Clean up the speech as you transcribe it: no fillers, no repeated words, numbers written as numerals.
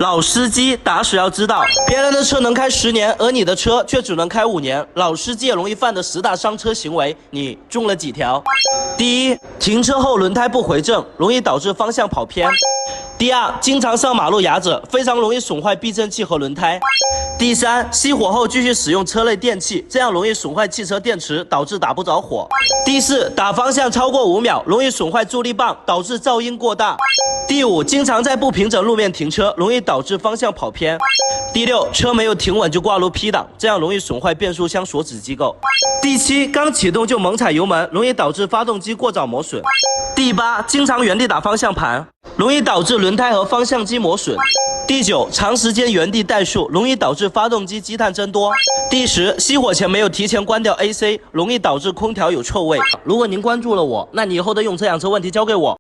老司机打死要知道，别人的车能开10年，而你的车却只能开5年。老司机也容易犯的10大伤车行为，你中了几条？第一，停车后轮胎不回正，容易导致方向跑偏。第二，经常上马路压着，非常容易损坏避震器和轮胎。第三，熄火后继续使用车内电器，这样容易损坏汽车电池，导致打不着火。第四，打方向超过5秒，容易损坏助力棒，导致噪音过大。第五，经常在不平整路面停车，容易导致方向跑偏。第六，车没有停稳就挂入 P 档，这样容易损坏变速箱锁止机构。第七，刚启动就猛踩油门，容易导致发动机过早磨损。第八，经常原地打方向盘，容易导致轮胎和方向机磨损。第九，长时间原地怠速，容易导致发动机积碳增多。第10，熄火前没有提前关掉 AC， 容易导致空调有臭味。如果您关注了我，那你以后的用车养车问题交给我。